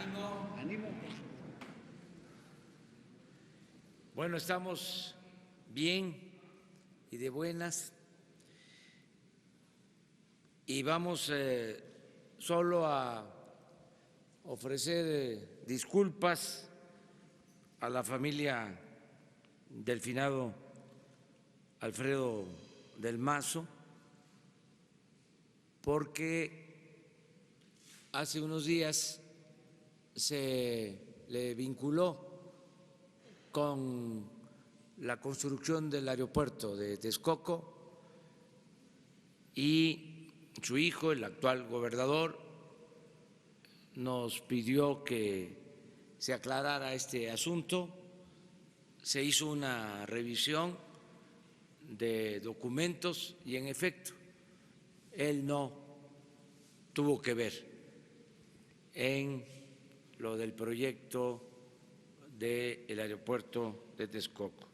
Ánimo. Bueno, estamos bien y de buenas y vamos solo a ofrecer disculpas a la familia del finado Alfredo del Mazo, porque hace unos días se le vinculó con la construcción del aeropuerto de Texcoco y su hijo, el actual gobernador, nos pidió que se aclarara este asunto. Se hizo una revisión de documentos y, en efecto, él no tuvo que ver en lo del proyecto del aeropuerto de Texcoco.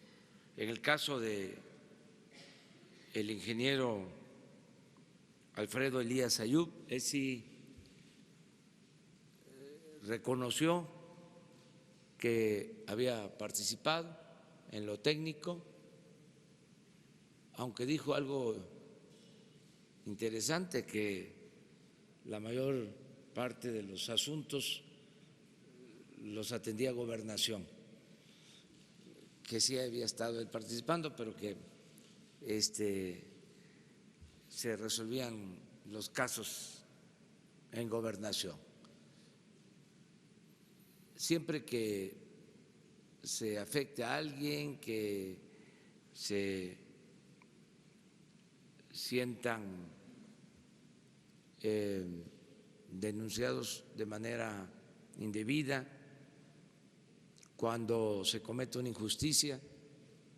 En el caso de el ingeniero Alfredo Elías Ayub, él sí reconoció que había participado en lo técnico, aunque dijo algo interesante, que la mayor parte de los asuntos los atendía Gobernación, que sí había estado él participando, pero que se resolvían los casos en Gobernación. Siempre que se afecte a alguien, que se sientan denunciados de manera indebida, cuando se comete una injusticia,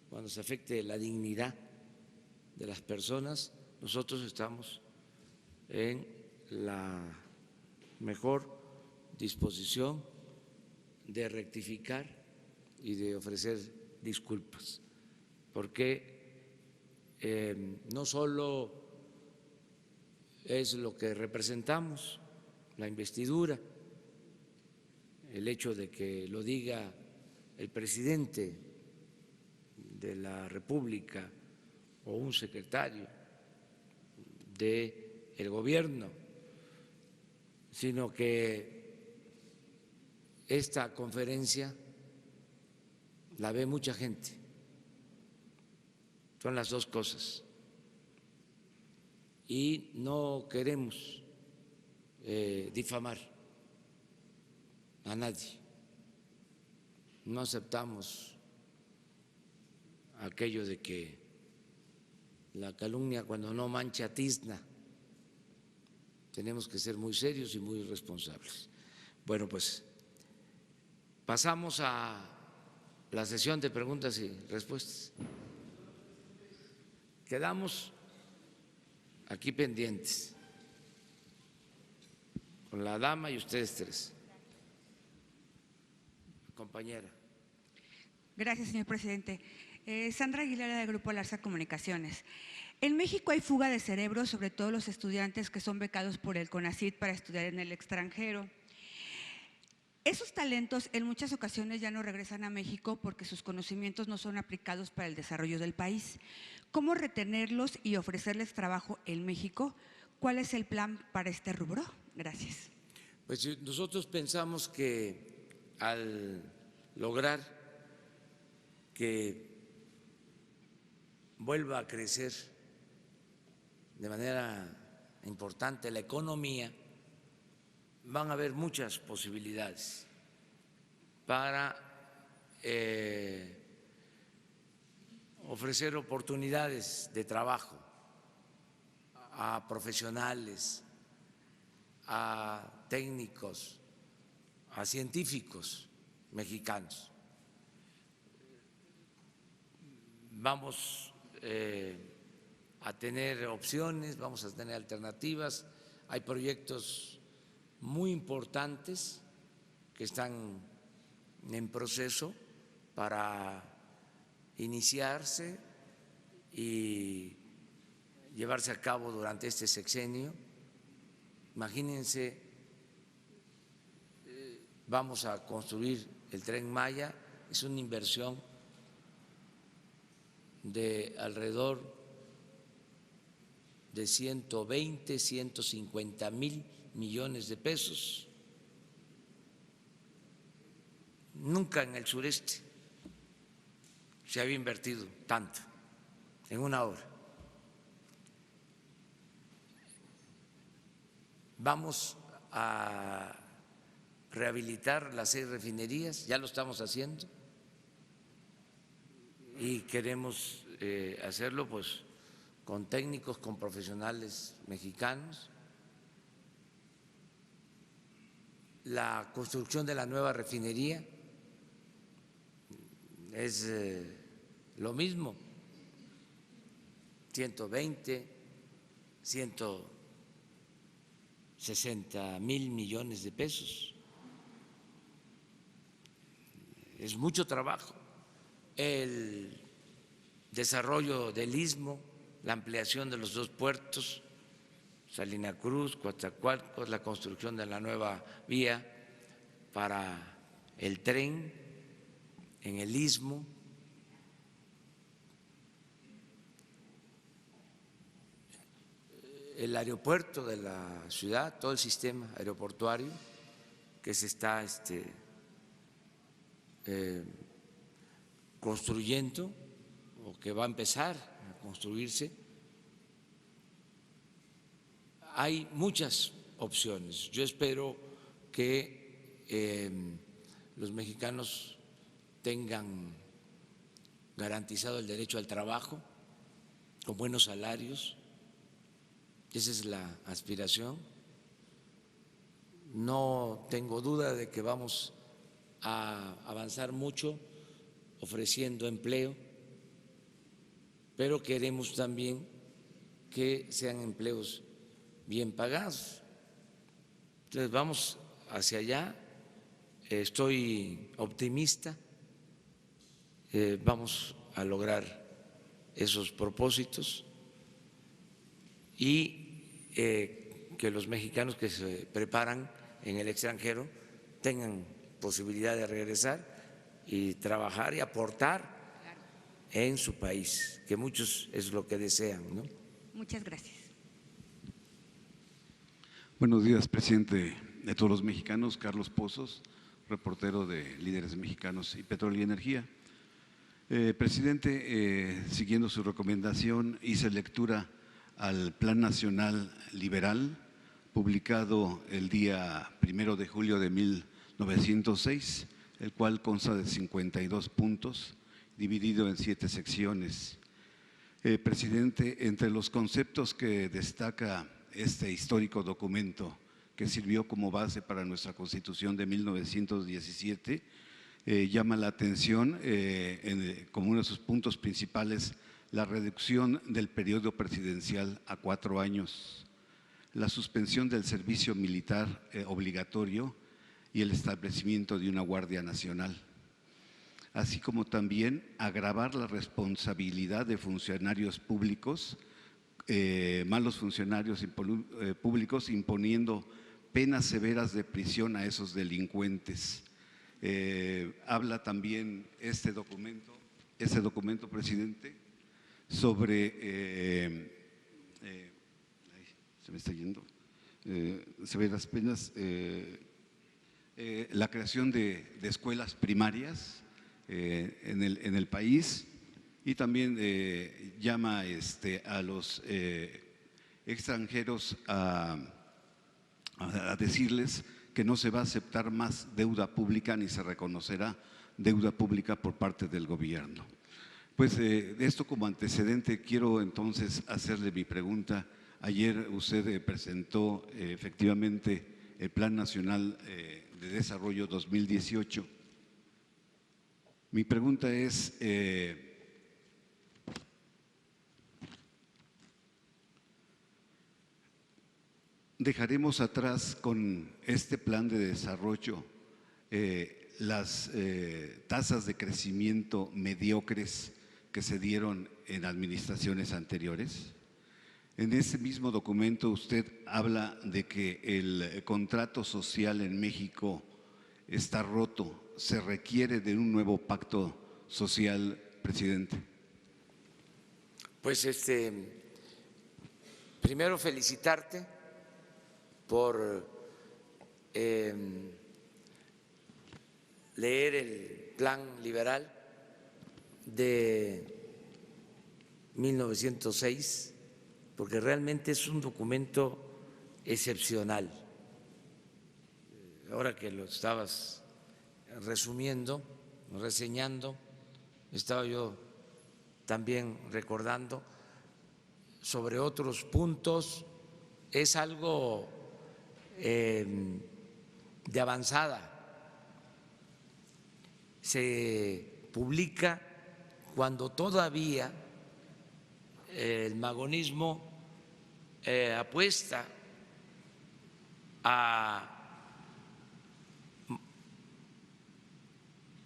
cuando se afecte la dignidad de las personas, nosotros estamos en la mejor disposición de rectificar y de ofrecer disculpas, porque no solo es lo que representamos, la investidura, el hecho de que lo diga el presidente de la República o un secretario del gobierno, sino que esta conferencia la ve mucha gente. Son las dos cosas. Y no queremos difamar a nadie. No aceptamos aquello de que la calumnia, cuando no mancha, tizna. Tenemos que ser muy serios y muy responsables. Bueno, pues pasamos a la sesión de preguntas y respuestas. Quedamos aquí pendientes con la dama y ustedes tres. Compañera. Gracias, señor presidente. Sandra Aguilera, del Grupo Larsa Comunicaciones. En México hay fuga de cerebros, sobre todo los estudiantes que son becados por el CONACYT para estudiar en el extranjero. Esos talentos en muchas ocasiones ya no regresan a México porque sus conocimientos no son aplicados para el desarrollo del país. ¿Cómo retenerlos y ofrecerles trabajo en México? ¿Cuál es el plan para este rubro? Gracias. Pues nosotros pensamos que al lograr que vuelva a crecer de manera importante la economía, van a haber muchas posibilidades para ofrecer oportunidades de trabajo a profesionales, a técnicos, a científicos mexicanos. Vamos a tener opciones, vamos a tener alternativas. Hay proyectos muy importantes que están en proceso para iniciarse y llevarse a cabo durante este sexenio. Imagínense vamos a construir el Tren Maya, es una inversión de alrededor de 120, 150 mil millones de pesos. Nunca en el sureste se había invertido tanto en una obra. Vamos a rehabilitar las 6 refinerías, ya lo estamos haciendo y queremos hacerlo pues con técnicos, con profesionales mexicanos. La construcción de la nueva refinería es lo mismo, 120, 160 mil millones de pesos. Es mucho trabajo. El desarrollo del Istmo, la ampliación de los 2 puertos, Salina Cruz, Coatzacoalcos, la construcción de la nueva vía para el tren en el Istmo. El aeropuerto de la ciudad, todo el sistema aeroportuario que se está construyendo o que va a empezar a construirse. Hay muchas opciones. Yo espero que los mexicanos tengan garantizado el derecho al trabajo con buenos salarios. Esa es la aspiración. No tengo duda de que vamos a avanzar mucho ofreciendo empleo, pero queremos también que sean empleos bien pagados. Entonces vamos hacia allá, estoy optimista, vamos a lograr esos propósitos y que los mexicanos que se preparan en el extranjero tengan posibilidad de regresar y trabajar y aportar en su país, que muchos es lo que desean, ¿no? Muchas gracias. Buenos días, presidente de todos los mexicanos, Carlos Pozos, reportero de Líderes Mexicanos y Petróleo y Energía. Presidente, siguiendo su recomendación, hice lectura al Plan Nacional Liberal, publicado el día 1 de julio de 1906, el cual consta de 52 puntos, dividido en 7 secciones. Presidente, entre los conceptos que destaca este histórico documento que sirvió como base para nuestra Constitución de 1917, llama la atención como uno de sus puntos principales la reducción del periodo presidencial a 4 años, la suspensión del servicio militar obligatorio y el establecimiento de una Guardia Nacional, así como también agravar la responsabilidad de funcionarios públicos, malos funcionarios públicos, imponiendo penas severas de prisión a esos delincuentes. Habla también este documento, presidente, sobre se me está yendo, severas penas, la creación de escuelas primarias en el país, y también llama a los extranjeros a decirles que no se va a aceptar más deuda pública ni se reconocerá deuda pública por parte del gobierno. Pues de esto como antecedente quiero entonces hacerle mi pregunta. Ayer usted presentó efectivamente el Plan Nacional de Desarrollo 2018. Mi pregunta es, ¿dejaremos atrás con este plan de desarrollo las tasas de crecimiento mediocres que se dieron en administraciones anteriores? En ese mismo documento usted habla de que el contrato social en México está roto. ¿Se requiere de un nuevo pacto social, presidente? Pues primero felicitarte por leer el Plan Liberal de 1906, porque realmente es un documento excepcional. Ahora que lo estabas resumiendo, reseñando, estaba yo también recordando sobre otros puntos. Es algo de avanzada. Se publica cuando todavía el magonismo apuesta a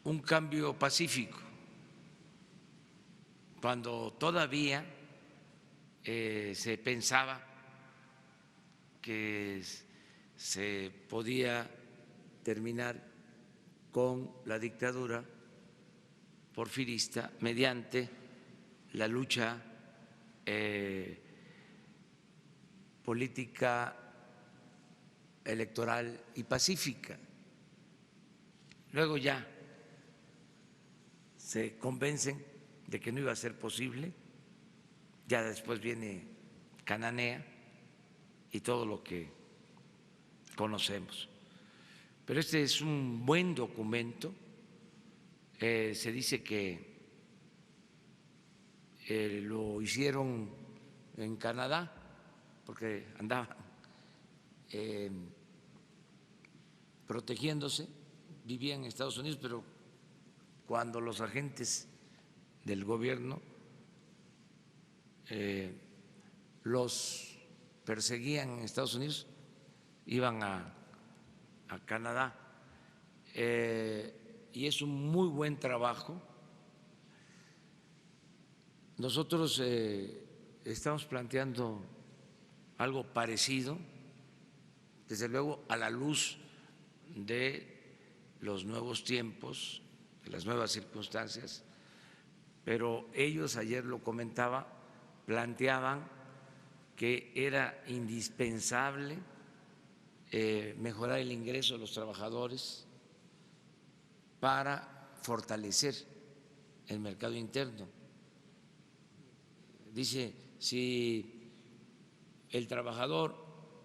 un cambio pacífico, cuando todavía se pensaba que se podía terminar con la dictadura porfirista mediante la lucha política, electoral y pacífica. Luego ya se convencen de que no iba a ser posible, ya después viene Cananea y todo lo que conocemos. Pero este es un buen documento. Se dice que lo hicieron en Canadá porque andaban protegiéndose, vivían en Estados Unidos, pero cuando los agentes del gobierno los perseguían en Estados Unidos, iban a Canadá, y es un muy buen trabajo. Nosotros estamos planteando algo parecido, desde luego a la luz de los nuevos tiempos, de las nuevas circunstancias, pero ellos, ayer lo comentaba, planteaban que era indispensable mejorar el ingreso de los trabajadores para fortalecer el mercado interno. Dice, si el trabajador,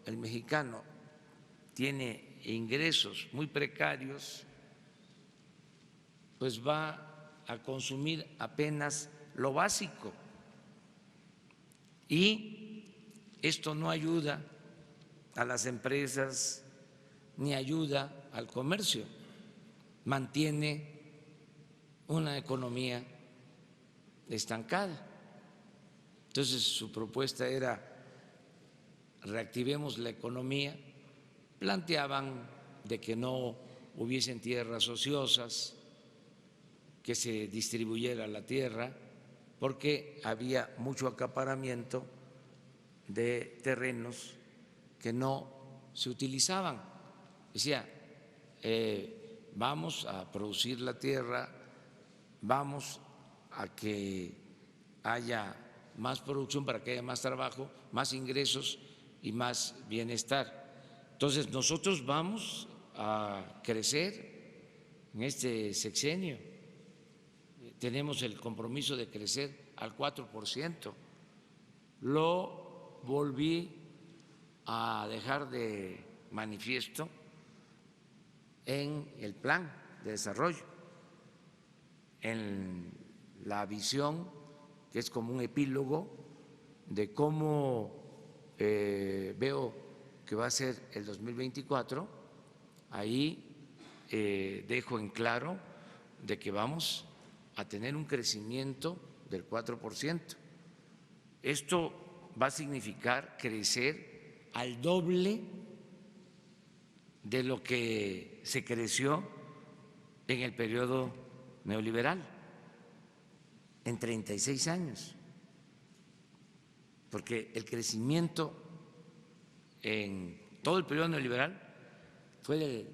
el mexicano, tiene ingresos muy precarios, pues va a consumir apenas lo básico. Y esto no ayuda a las empresas ni ayuda al comercio, mantiene una economía estancada. Entonces su propuesta era reactivemos la economía, planteaban de que no hubiesen tierras ociosas, que se distribuyera la tierra, porque había mucho acaparamiento de terrenos que no se utilizaban. Decía, vamos a producir la tierra, vamos a que haya más producción para que haya más trabajo, más ingresos y más bienestar. Entonces nosotros vamos a crecer en este sexenio, tenemos el compromiso de crecer al 4%. Lo volví a dejar de manifiesto en el plan de desarrollo, en la visión que es como un epílogo de cómo veo que va a ser el 2024. Ahí dejo en claro de que vamos a tener un crecimiento del 4%. Esto va a significar crecer al doble de lo que se creció en el periodo neoliberal, en 36 años, porque el crecimiento en todo el periodo neoliberal fue del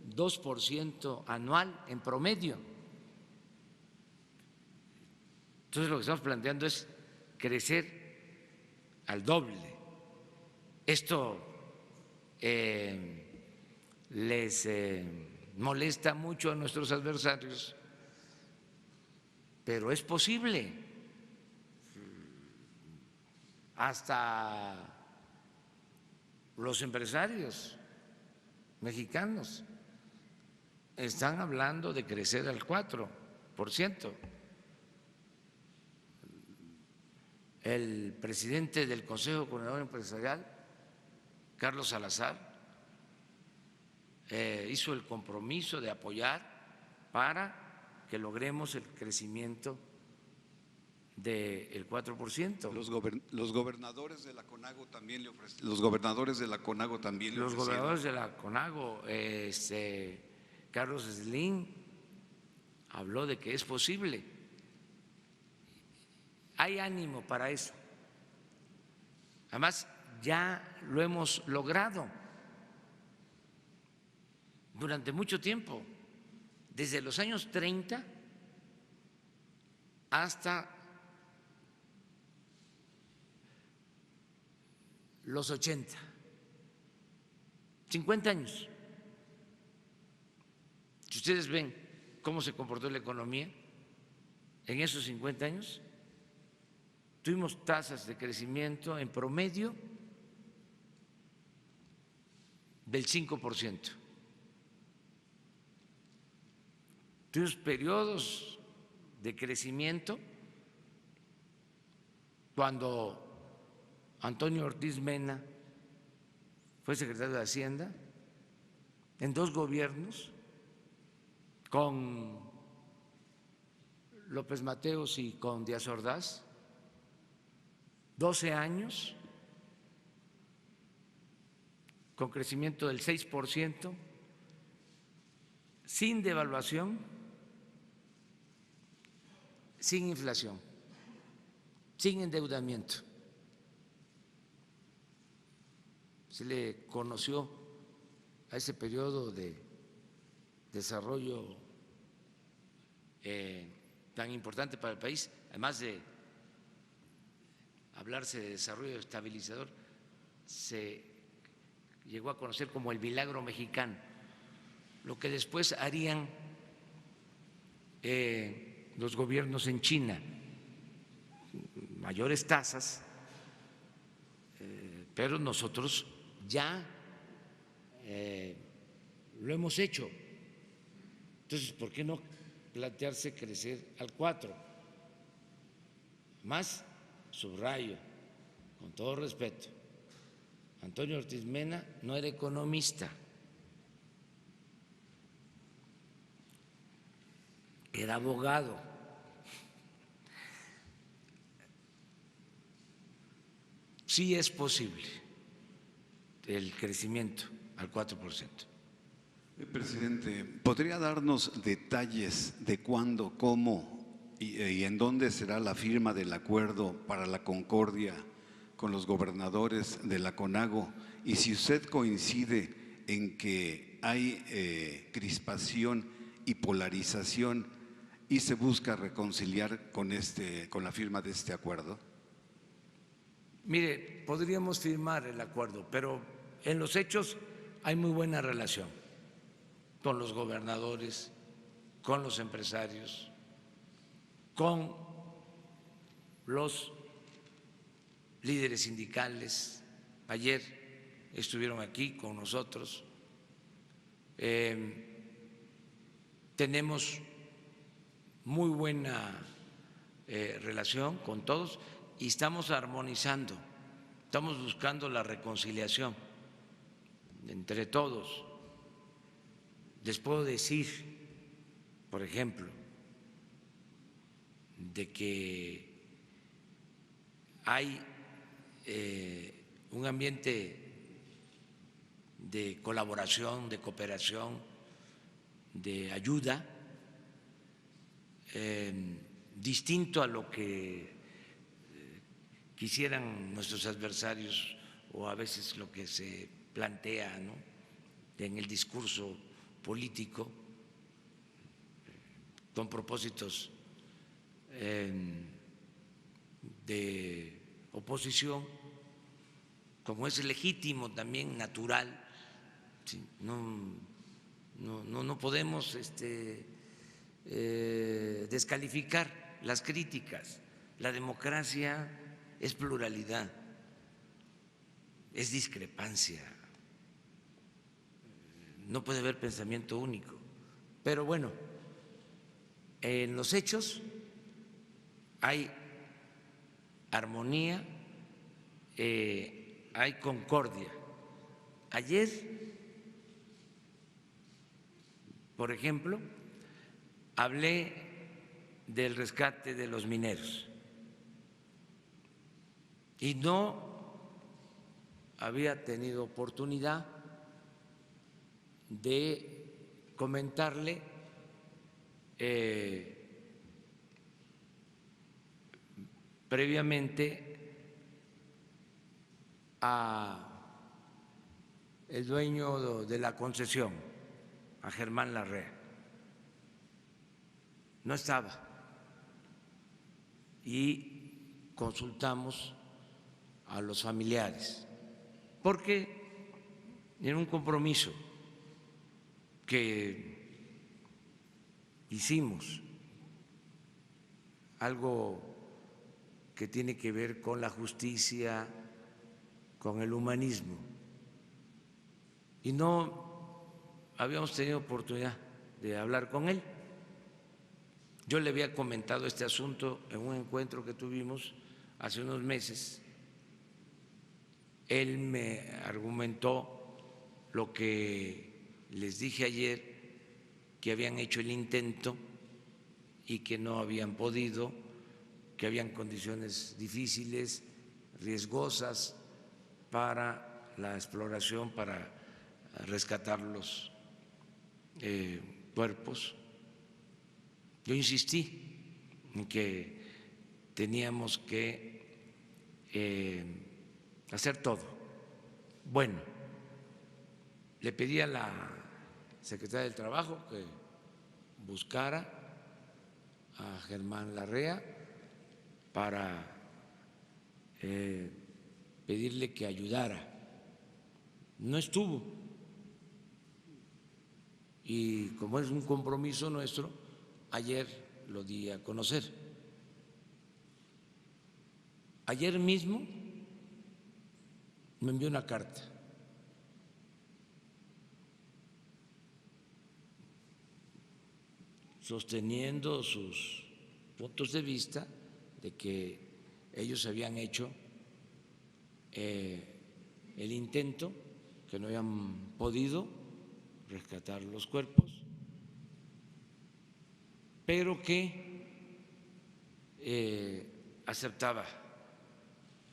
2% anual en promedio. Entonces lo que estamos planteando es crecer al doble. Esto les molesta mucho a nuestros adversarios, pero es posible. Hasta los empresarios mexicanos están hablando de crecer al 4%. El presidente del Consejo Coordinador Empresarial, Carlos Salazar, hizo el compromiso de apoyar para que logremos el crecimiento del 4%. Los gobernadores de la CONAGO también le ofrecieron. Los gobernadores de la CONAGO también le Los ofrecieron. gobernadores de la CONAGO, Carlos Slim habló de que es posible. Hay ánimo para eso. Además, ya lo hemos logrado durante mucho tiempo, desde los años 30 hasta los 80, 50 años. Si ustedes ven cómo se comportó la economía en esos 50 años, tuvimos tasas de crecimiento en promedio del 5%. Tuvimos periodos de crecimiento cuando Antonio Ortiz Mena fue secretario de Hacienda, en 2 gobiernos, con López Mateos y con Díaz Ordaz, 12 años, con crecimiento del 6%, sin devaluación, sin inflación, sin endeudamiento. Se le conoció a ese periodo de desarrollo tan importante para el país, además de hablarse de desarrollo estabilizador, se llegó a conocer como el milagro mexicano, lo que después harían los gobiernos en China, mayores tasas, pero nosotros ya lo hemos hecho. Entonces, ¿por qué no plantearse crecer al 4%? Más, subrayo, con todo respeto, Antonio Ortiz Mena no era economista, era abogado. Sí es posible el crecimiento al 4%. Presidente, ¿podría darnos detalles de cuándo, cómo y en dónde será la firma del acuerdo para la concordia con los gobernadores de la CONAGO? Y si usted coincide en que hay crispación y polarización y se busca reconciliar con la firma de este acuerdo. Mire, podríamos firmar el acuerdo, pero en los hechos hay muy buena relación con los gobernadores, con los empresarios, con los líderes sindicales. Ayer estuvieron aquí con nosotros. Tenemos muy buena relación con todos y estamos armonizando, estamos buscando la reconciliación entre todos. Les puedo decir, por ejemplo, de que hay un ambiente de colaboración, de cooperación, de ayuda, distinto a lo que quisieran nuestros adversarios o a veces lo que se plantea, ¿no?, en el discurso político con propósitos de oposición, como es legítimo también, natural. ¿Sí? No podemos descalificar las críticas. La democracia es pluralidad, es discrepancia, no puede haber pensamiento único. Pero bueno, en los hechos hay armonía, hay concordia. Ayer, por ejemplo, hablé del rescate de los mineros y no había tenido oportunidad de comentarle previamente a el dueño de la concesión, a Germán Larrea. No estaba y consultamos a los familiares porque era un compromiso que hicimos, algo que tiene que ver con la justicia, con el humanismo, y no habíamos tenido oportunidad de hablar con él. Yo le había comentado este asunto en un encuentro que tuvimos hace unos meses. Él me argumentó lo que les dije ayer, que habían hecho el intento y que no habían podido, que habían condiciones difíciles, riesgosas para la exploración, para rescatar los cuerpos. Yo insistí en que teníamos que hacer todo. Bueno, le pedí a la secretaria del Trabajo que buscara a Germán Larrea para pedirle que ayudara. No estuvo. Y como es un compromiso nuestro, ayer lo di a conocer. Ayer mismo me envió una carta sosteniendo sus puntos de vista de que ellos habían hecho el intento, que no habían podido rescatar los cuerpos, pero que aceptaba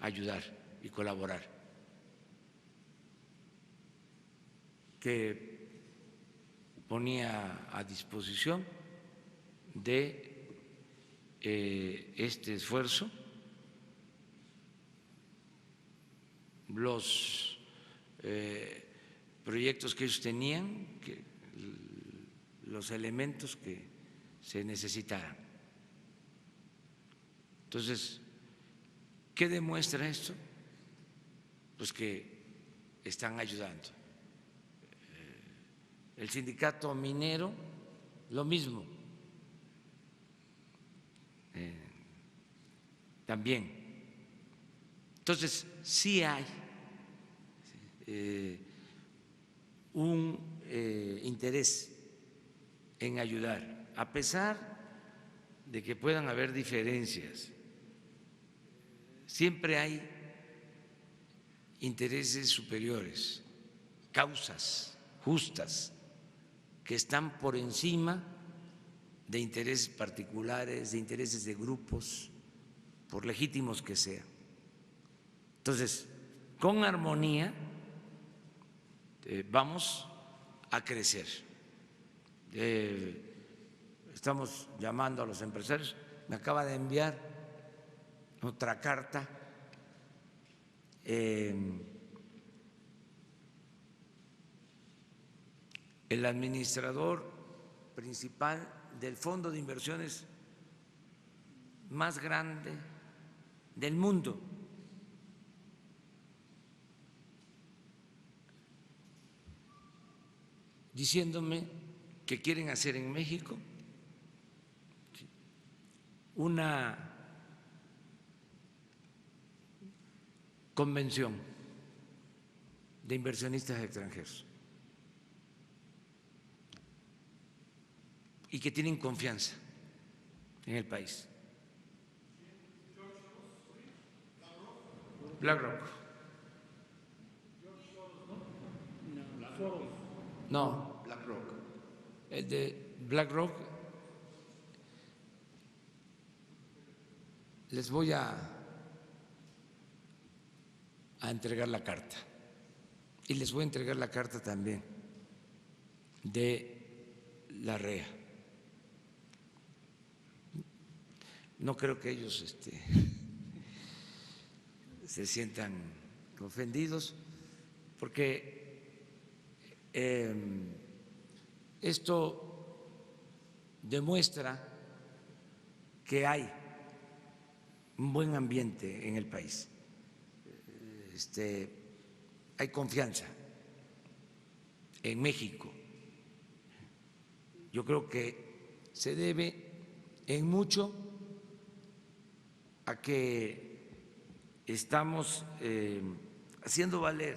ayudar y colaborar, que ponía a disposición de este esfuerzo los proyectos que ellos tenían, los elementos que se necesitaran. Entonces, ¿qué demuestra esto? Pues que están ayudando. El sindicato minero, lo mismo. También. Entonces, sí hay un interés en ayudar, a pesar de que puedan haber diferencias. Siempre hay intereses superiores, causas justas que están por encima de intereses particulares, de intereses de grupos, por legítimos que sean. Entonces, con armonía vamos a crecer. Estamos llamando a los empresarios. Me acaba de enviar otra carta el administrador principal del fondo de inversiones más grande del mundo. Diciéndome que quieren hacer en México una convención de inversionistas extranjeros y que tienen confianza en el país. BlackRock. No, BlackRock. el de BlackRock les voy a entregar la carta y les voy a entregar la carta también de la REA. No creo que ellos se sientan ofendidos porque esto demuestra que hay un buen ambiente en el país, hay confianza en México. Yo creo que se debe en mucho a que estamos haciendo valer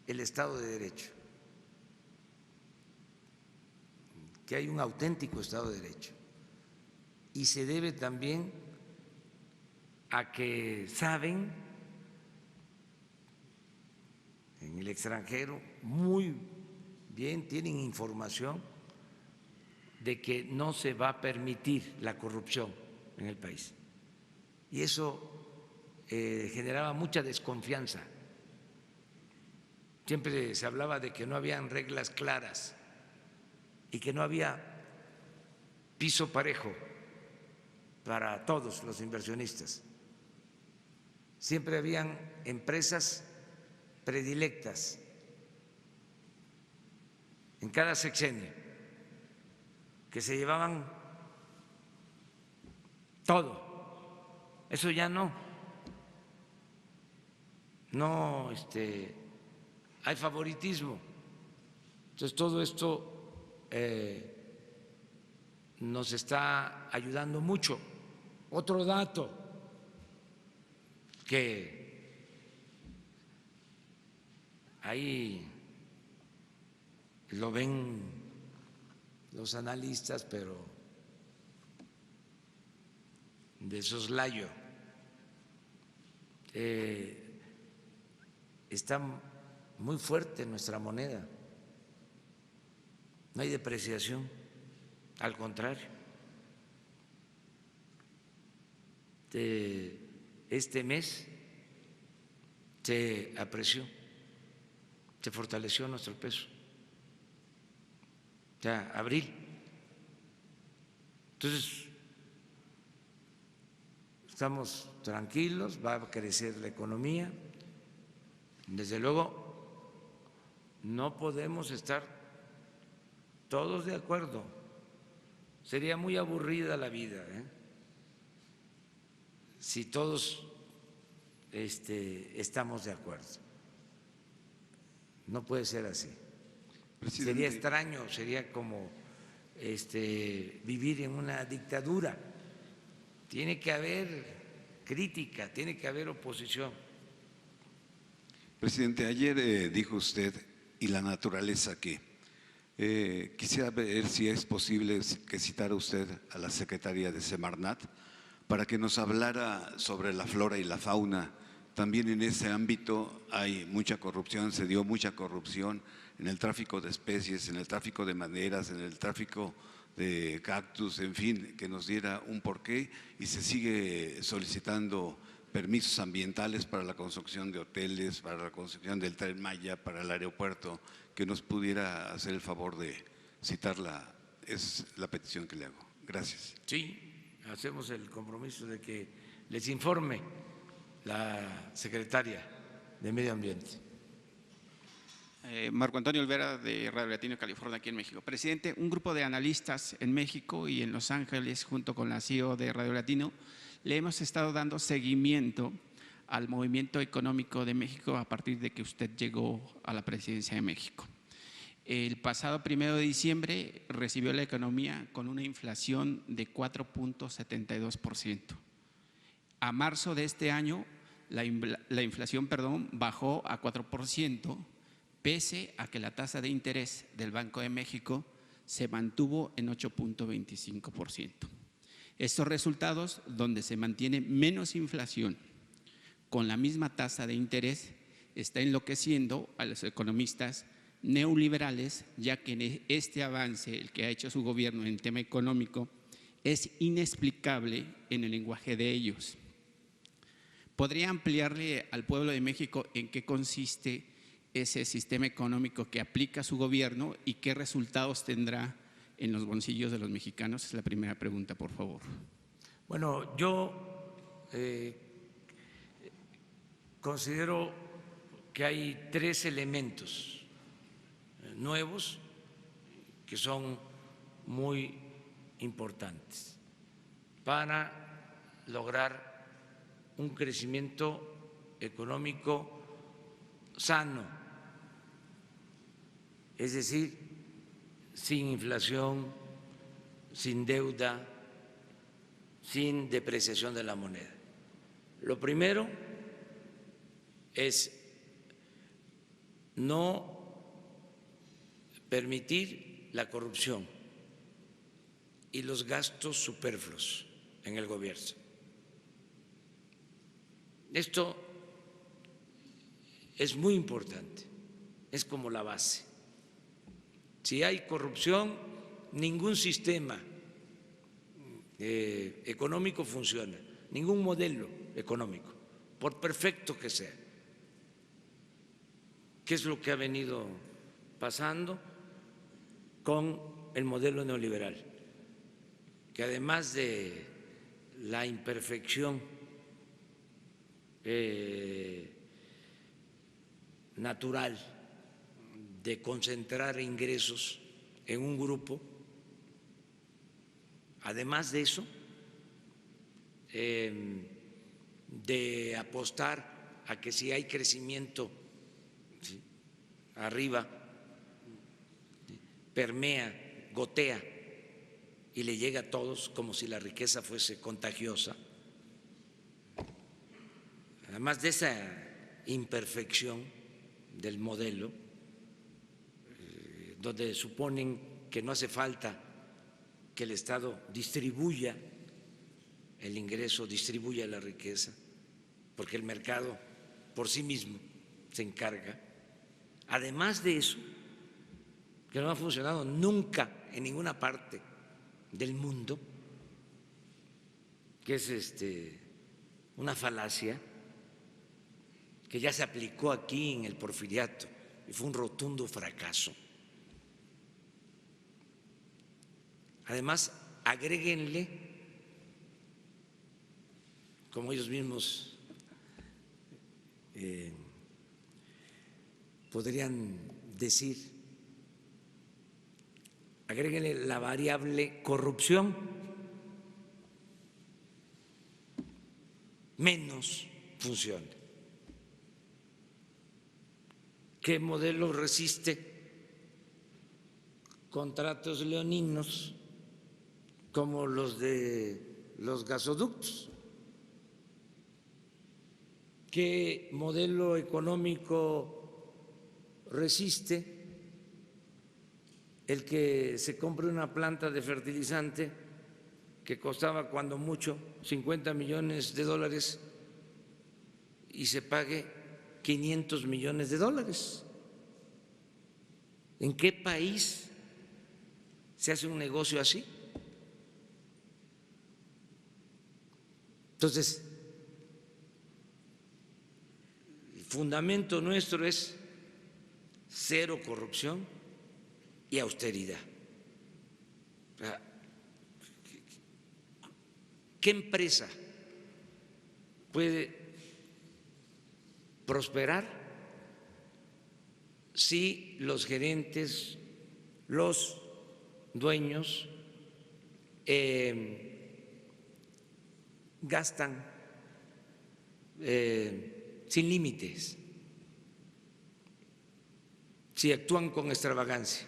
el Estado de Derecho, que hay un auténtico Estado de Derecho, y se debe también a que saben en el extranjero muy bien, tienen información de que no se va a permitir la corrupción en el país. Y eso generaba mucha desconfianza. Siempre se hablaba de que no habían reglas claras y que no había piso parejo para todos los inversionistas. Siempre habían empresas predilectas en cada sexenio que se llevaban todo. Eso ya no hay favoritismo. Entonces todo esto nos está ayudando mucho. Otro dato que ahí lo ven los analistas, pero de soslayo, está muy fuerte nuestra moneda, no hay depreciación, al contrario. Este mes se apreció, se fortaleció nuestro peso, ya abril. Entonces, estamos tranquilos, va a crecer la economía. Desde luego, no podemos estar todos de acuerdo. Sería muy aburrida la vida, si todos estamos de acuerdo. No puede ser así. Presidente. Sería extraño, sería como vivir en una dictadura. Tiene que haber crítica, tiene que haber oposición. Presidente, ayer dijo usted, y la naturaleza que, quisiera ver si es posible que citara usted a la secretaria de Semarnat para que nos hablara sobre la flora y la fauna. También en ese ámbito hay mucha corrupción, se dio mucha corrupción en el tráfico de especies, en el tráfico de maderas, en el tráfico de cactus, en fin, que nos diera un porqué, y se sigue solicitando permisos ambientales para la construcción de hoteles, para la construcción del Tren Maya, para el aeropuerto, que nos pudiera hacer el favor de citarla. Es la petición que le hago. Gracias. Sí, hacemos el compromiso de que les informe la secretaria de Medio Ambiente. Marco Antonio Olvera, de Radio Latino, California, aquí en México. Presidente, un grupo de analistas en México y en Los Ángeles, junto con la CEO de Radio Latino, le hemos estado dando seguimiento al movimiento económico de México a partir de que usted llegó a la presidencia de México. El pasado 1 de diciembre recibió la economía con una inflación de 4.72%. A marzo de este año, la inflación bajó a 4%, pese a que la tasa de interés del Banco de México se mantuvo en 8.25%. Estos resultados, donde se mantiene menos inflación con la misma tasa de interés, está enloqueciendo a los economistas neoliberales, ya que este avance, el que ha hecho su gobierno en el tema económico, es inexplicable en el lenguaje de ellos. ¿Podría ampliarle al pueblo de México en qué consiste ese sistema económico que aplica su gobierno y qué resultados tendrá en los bolsillos de los mexicanos? Es la primera pregunta, por favor. Bueno, yo considero que hay 3 elementos nuevos que son muy importantes para lograr un crecimiento económico sano, es decir, sin inflación, sin deuda, sin depreciación de la moneda. Lo primero es no permitir la corrupción y los gastos superfluos en el gobierno. Esto es muy importante, es como la base. Si hay corrupción, ningún sistema económico funciona, ningún modelo económico, por perfecto que sea. ¿Qué es lo que ha venido pasando con el modelo neoliberal? Que además de la imperfección natural de concentrar ingresos en un grupo, además de eso, de apostar a que si hay crecimiento arriba, permea, gotea y le llega a todos como si la riqueza fuese contagiosa. Además de esa imperfección del modelo, donde suponen que no hace falta que el Estado distribuya el ingreso, distribuya la riqueza, porque el mercado por sí mismo se encarga. Además de eso, que no ha funcionado nunca en ninguna parte del mundo, que es una falacia, que ya se aplicó aquí en el Porfiriato y fue un rotundo fracaso. Además, agréguenle, como ellos mismos podrían decir, agréguenle la variable corrupción, menos funciona. ¿Qué modelo resiste contratos leoninos como los de los gasoductos? ¿Qué modelo económico resiste el que se compre una planta de fertilizante que costaba cuando mucho $50 millones y se pague $500 millones? ¿En qué país se hace un negocio así? Entonces, el fundamento nuestro es cero corrupción y austeridad. ¿Qué empresa puede prosperar si los gerentes, los dueños gastan sin límites, si actúan con extravagancia,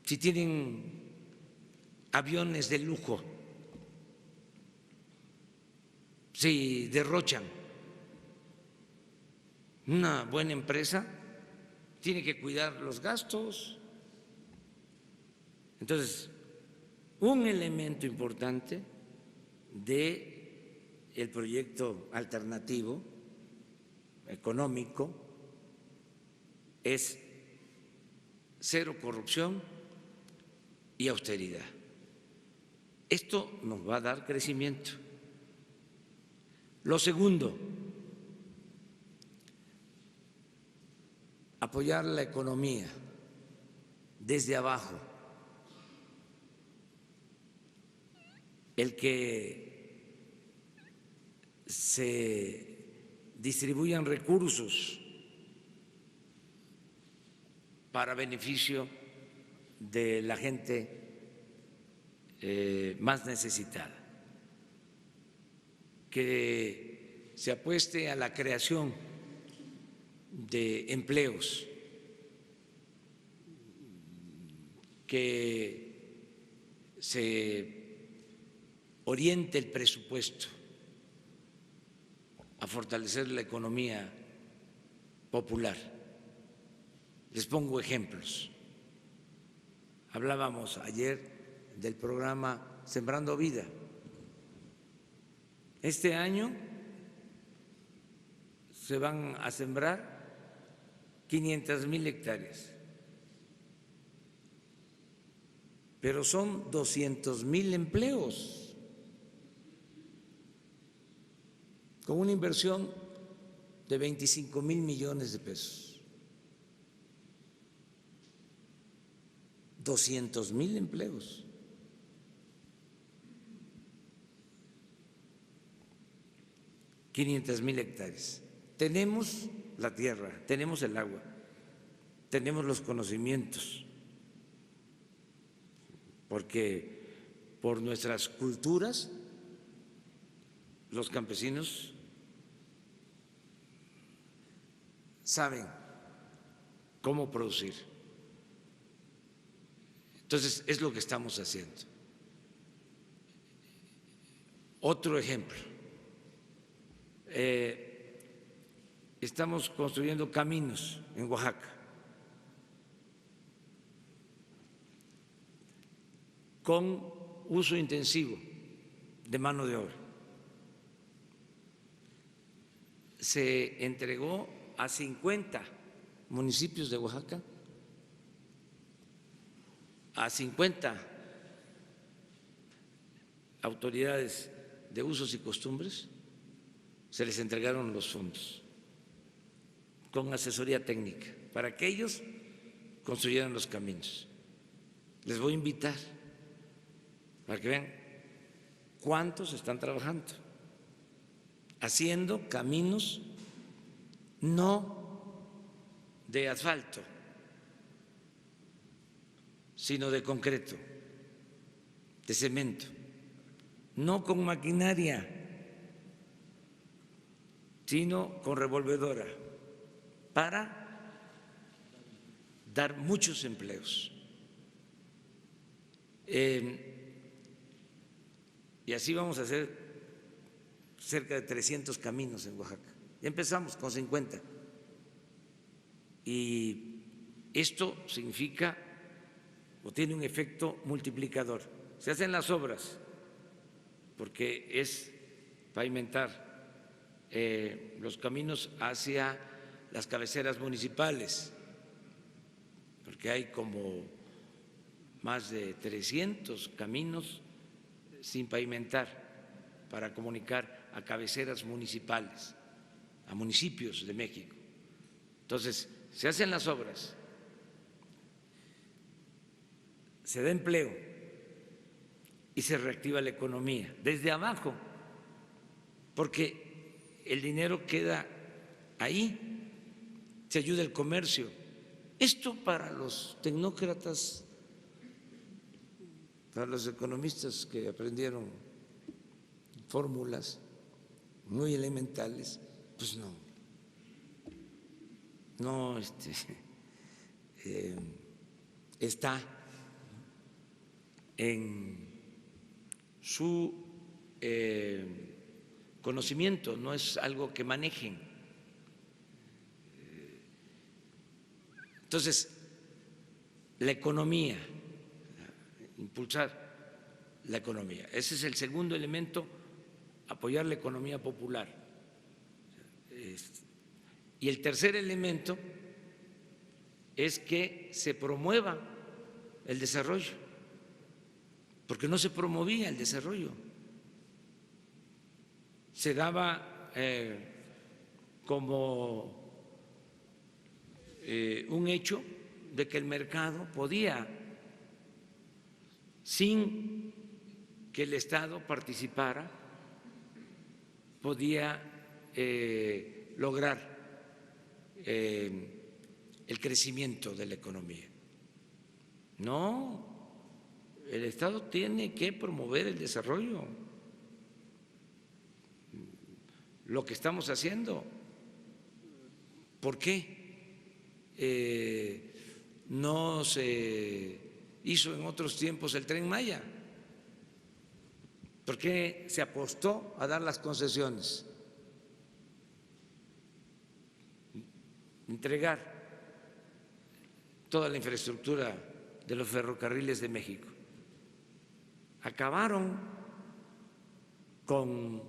si tienen aviones de lujo, si derrochan. Una buena empresa tiene que cuidar los gastos. Entonces, un elemento importante del proyecto alternativo económico es cero corrupción y austeridad. Esto nos va a dar crecimiento. Lo segundo, apoyar la economía desde abajo. El que se distribuyan recursos para beneficio de la gente más necesitada, que se apueste a la creación de empleos, que se oriente el presupuesto a fortalecer la economía popular. Les pongo ejemplos. Hablábamos ayer del programa Sembrando Vida. Este año se van a sembrar 500,000 hectáreas, pero son 200,000 empleos, con una inversión de 25,000 millones de pesos. 200,000 empleos. $500,000 hectáreas. Tenemos la tierra, tenemos el agua, tenemos los conocimientos, porque por nuestras culturas los campesinos saben cómo producir. Entonces, es lo que estamos haciendo. Otro ejemplo, estamos construyendo caminos en Oaxaca con uso intensivo de mano de obra. Se entregó a 50 municipios de Oaxaca, a 50 autoridades de usos y costumbres, se les entregaron los fondos con asesoría técnica para que ellos construyeran los caminos. Les voy a invitar para que vean cuántos están trabajando, haciendo caminos no de asfalto, sino de concreto, de cemento, no con maquinaria, sino con revolvedora, para dar muchos empleos. Y así vamos a hacer cerca de 300 caminos en Oaxaca. Ya empezamos con 50. Y esto significa o tiene un efecto multiplicador. Se hacen las obras porque es pavimentar los caminos hacia las cabeceras municipales, porque hay como más de 300 caminos sin pavimentar para comunicar a cabeceras municipales, a municipios de México. Entonces, se hacen las obras, se da empleo y se reactiva la economía desde abajo, porque el dinero queda ahí se ayuda el comercio. Esto para los tecnócratas, para los economistas que aprendieron fórmulas muy elementales, pues no está en su conocimiento, no es algo que manejen. Entonces, la economía, impulsar la economía, ese es el segundo elemento, apoyar la economía popular. Y el tercer elemento es que se promueva el desarrollo, porque no se promovía el desarrollo. Se daba como un hecho de que el mercado podía, sin que el Estado participara, podía lograr el crecimiento de la economía. No, el Estado tiene que promover el desarrollo. Lo que estamos haciendo. ¿Por qué no se hizo en otros tiempos el Tren Maya? ¿Por qué se apostó a dar las concesiones? Entregar toda la infraestructura de los ferrocarriles de México. Acabaron con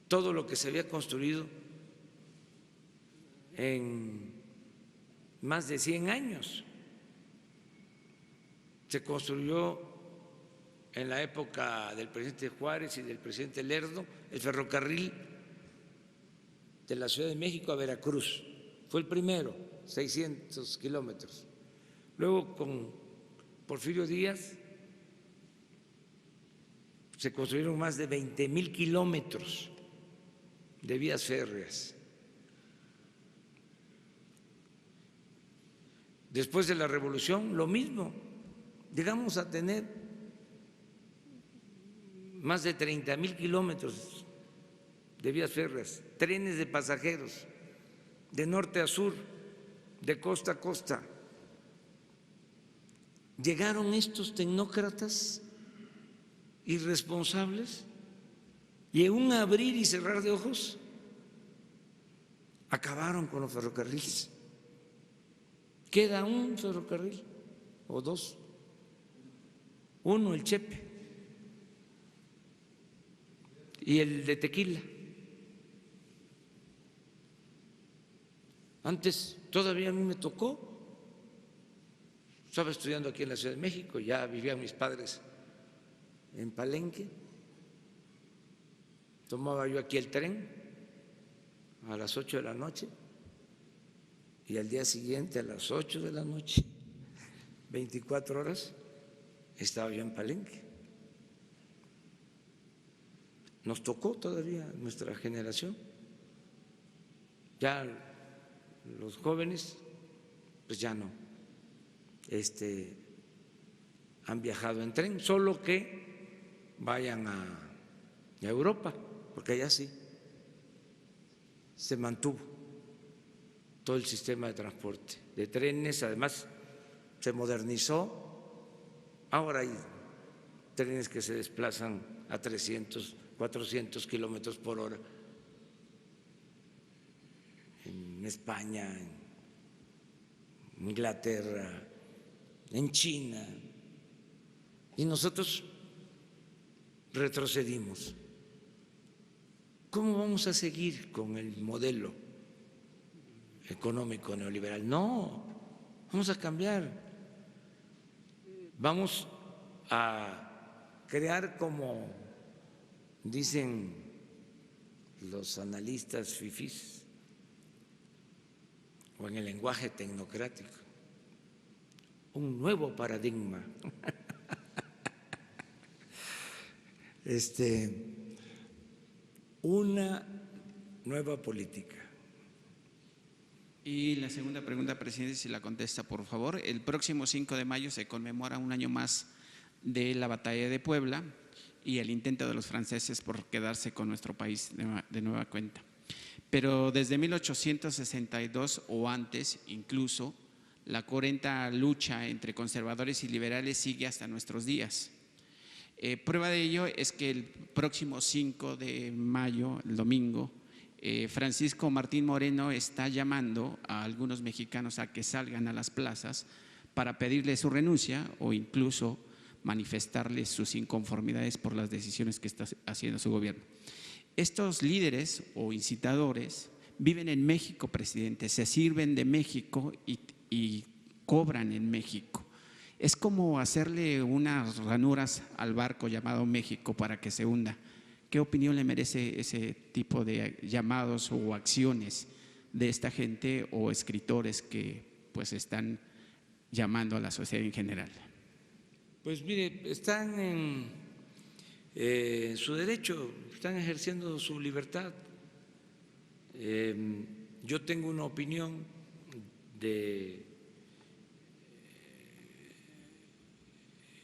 todo lo que se había construido en más de 100 años. Se construyó en la época del presidente Juárez y del presidente Lerdo el ferrocarril de la Ciudad de México a Veracruz. Fue el primero, 600 kilómetros. Luego, con Porfirio Díaz, se construyeron más de 20,000 kilómetros de vías férreas. Después de la Revolución, lo mismo. Llegamos a tener más de 30,000 kilómetros de vías férreas, trenes de pasajeros, de norte a sur, de costa a costa. Llegaron estos tecnócratas irresponsables y en un abrir y cerrar de ojos acabaron con los ferrocarriles. Queda un ferrocarril o dos, uno, el Chepe, y el de Tequila. Antes todavía a mí me tocó, estaba estudiando aquí en la Ciudad de México, ya vivían mis padres en Palenque, tomaba yo aquí el tren a las 8 de la noche y al día siguiente a las 8 de la noche, 24 horas, estaba yo en Palenque. Nos tocó todavía nuestra generación. Ya los jóvenes, pues ya no han viajado en tren, solo que vayan a Europa, porque allá sí se mantuvo todo el sistema de transporte de trenes, además se modernizó, ahora hay trenes que se desplazan a 300, 400 kilómetros por hora en España, en Inglaterra, en China, y nosotros retrocedimos. ¿Cómo vamos a seguir con el modelo económico neoliberal? No, vamos a cambiar, vamos a crear, como dicen los analistas fifís, o en el lenguaje tecnocrático, un nuevo paradigma. Una nueva política Y la segunda pregunta, presidente, si la contesta, por favor. El próximo 5 de mayo se conmemora un año más de la batalla de Puebla y el intento de los franceses por quedarse con nuestro país de nueva cuenta. Pero desde 1862 o antes, incluso, la cruenta lucha entre conservadores y liberales sigue hasta nuestros días. Prueba de ello es que el próximo 5 de mayo, el domingo, Francisco Martín Moreno está llamando a algunos mexicanos a que salgan a las plazas para pedirle su renuncia o incluso manifestarles sus inconformidades por las decisiones que está haciendo su gobierno. Estos líderes o incitadores viven en México, presidente, se sirven de México y cobran en México. Es como hacerle unas ranuras al barco llamado México para que se hunda. ¿Qué opinión le merece ese tipo de llamados o acciones de esta gente o escritores que pues están llamando a la sociedad en general? Pues mire, están en su derecho, están ejerciendo su libertad. Yo tengo una opinión de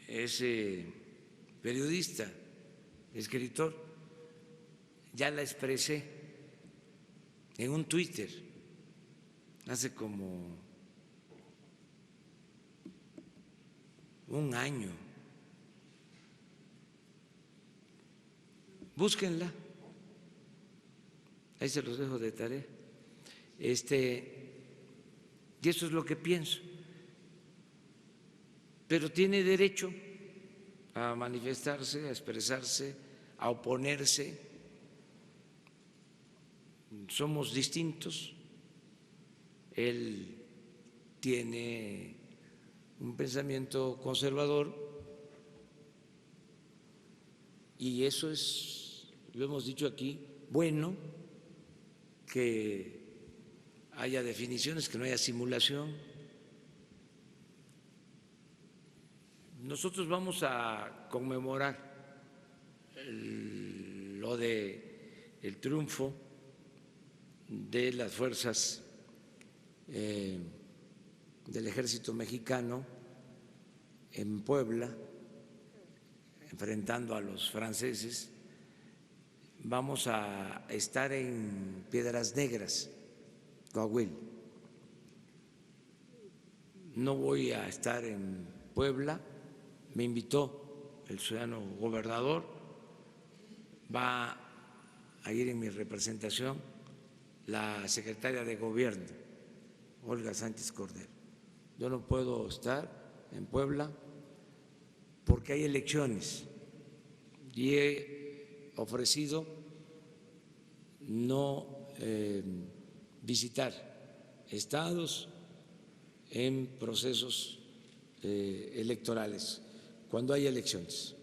ese periodista, escritor, ya la expresé en un Twitter hace como un año. Búsquenla, ahí se los dejo de tarea. Y eso es lo que pienso. Pero tiene derecho a manifestarse, a expresarse, a oponerse. Somos distintos. Él tiene un pensamiento conservador y eso es, lo hemos dicho aquí, bueno, que haya definiciones, que no haya simulación. Nosotros vamos a conmemorar lo de el triunfo de las fuerzas del ejército mexicano en Puebla, enfrentando a los franceses. Vamos a estar en Piedras Negras, Coahuila. No voy a estar en Puebla, me invitó el ciudadano gobernador, va a ir en mi representación la secretaria de Gobierno, Olga Sánchez Cordero. Yo no puedo estar en Puebla porque hay elecciones y he ofrecido no visitar estados en procesos electorales cuando hay elecciones.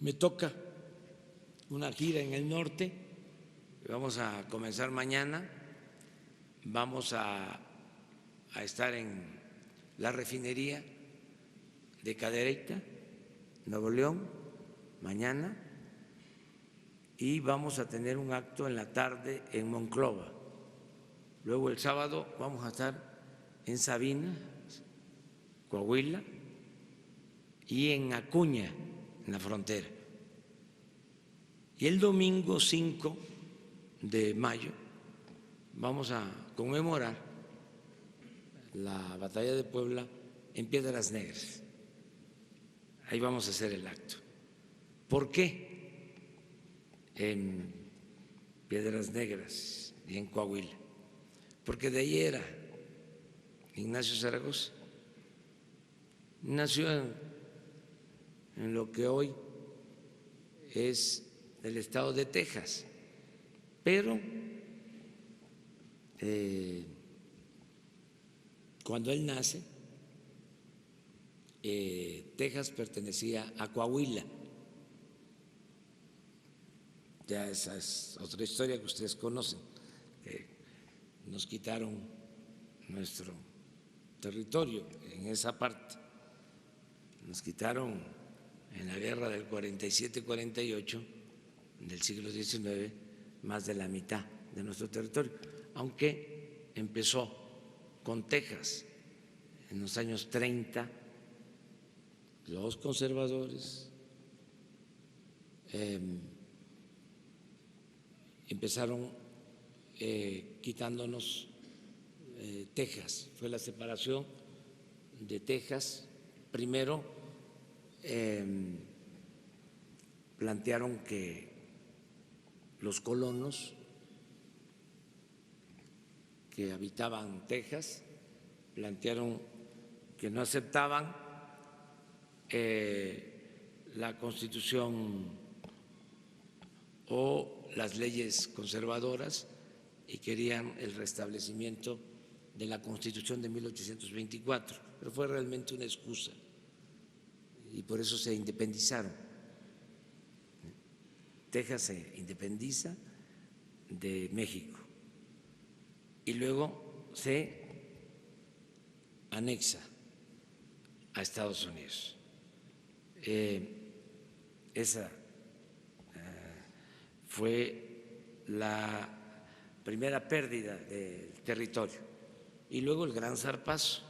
Me toca una gira en el norte, vamos a comenzar mañana, vamos a estar en la refinería de Cadereyta, Nuevo León, mañana, y vamos a tener un acto en la tarde en Monclova. Luego el sábado vamos a estar en Sabina, Coahuila, y en Acuña, en la frontera. Y el domingo 5 de mayo vamos a conmemorar la batalla de Puebla en Piedras Negras. Ahí vamos a hacer el acto. ¿Por qué en Piedras Negras y en Coahuila? Porque de ahí era Ignacio Zaragoza. Nació en lo que hoy es el estado de Texas, pero cuando él nace, Texas pertenecía a Coahuila. Ya esa es otra historia que ustedes conocen. Nos quitaron nuestro territorio en esa parte. Nos quitaron en la guerra del 47-48 del siglo XIX más de la mitad de nuestro territorio, aunque empezó con Texas en los años 30, los conservadores empezaron quitándonos Texas. Fue la separación de Texas. Primero plantearon que los colonos que habitaban Texas plantearon que no aceptaban la Constitución o las leyes conservadoras y querían el restablecimiento de la Constitución de 1824, pero fue realmente una excusa y por eso se independizaron. Texas se independiza de México y luego se anexa a Estados Unidos. Esa fue la primera pérdida del territorio. Y luego el Gran Zarpazo,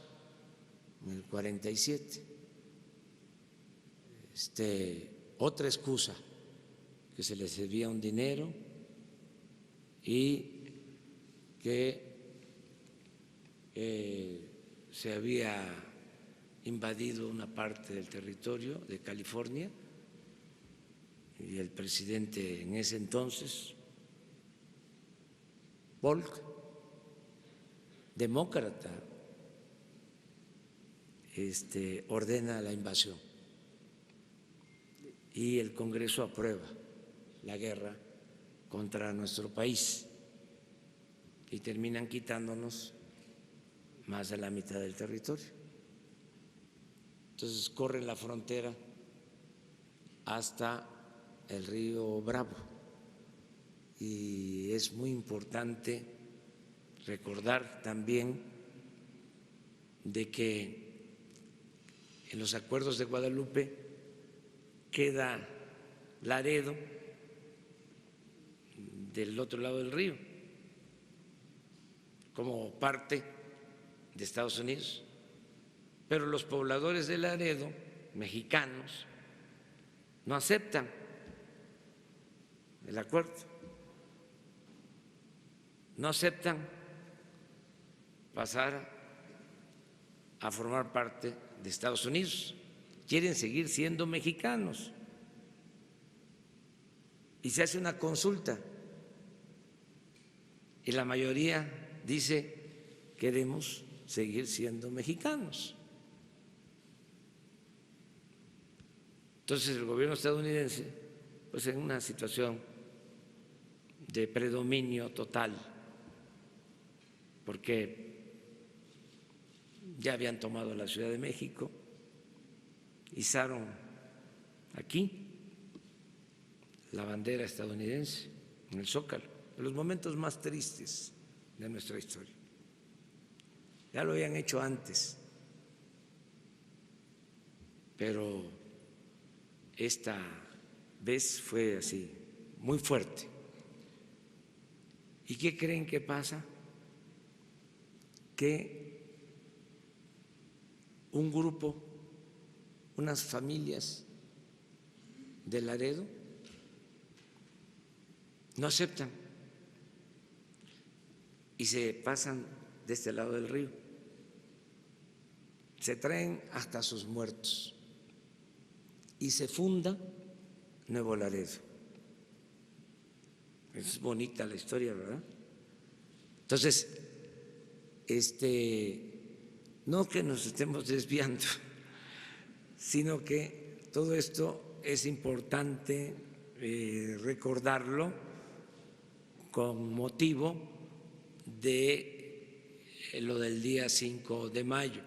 en el 47. Otra excusa, que se les debía un dinero y que se había invadido una parte del territorio de California y el presidente en ese entonces, Polk, demócrata, ordena la invasión y el Congreso aprueba la guerra contra nuestro país y terminan quitándonos más de la mitad del territorio. Entonces corren la frontera hasta el río Bravo y es muy importante recordar también de que en los acuerdos de Guadalupe queda Laredo del otro lado del río como parte de Estados Unidos, pero los pobladores de Laredo, mexicanos, no aceptan el acuerdo, no aceptan pasar a formar parte de Estados Unidos, quieren seguir siendo mexicanos. Y se hace una consulta y la mayoría dice queremos seguir siendo mexicanos. Entonces el gobierno estadounidense, pues en una situación de predominio total, porque ya habían tomado la Ciudad de México, izaron aquí la bandera estadounidense en el Zócalo, en los momentos más tristes de nuestra historia. Ya lo habían hecho antes, pero esta vez fue así, muy fuerte. ¿Y qué creen que pasa? Que un grupo, unas familias de Laredo no aceptan y se pasan de este lado del río, se traen hasta sus muertos y se funda Nuevo Laredo. Es bonita la historia, ¿verdad? Entonces, no que nos estemos desviando, sino que todo esto es importante recordarlo con motivo de lo del día 5 de mayo.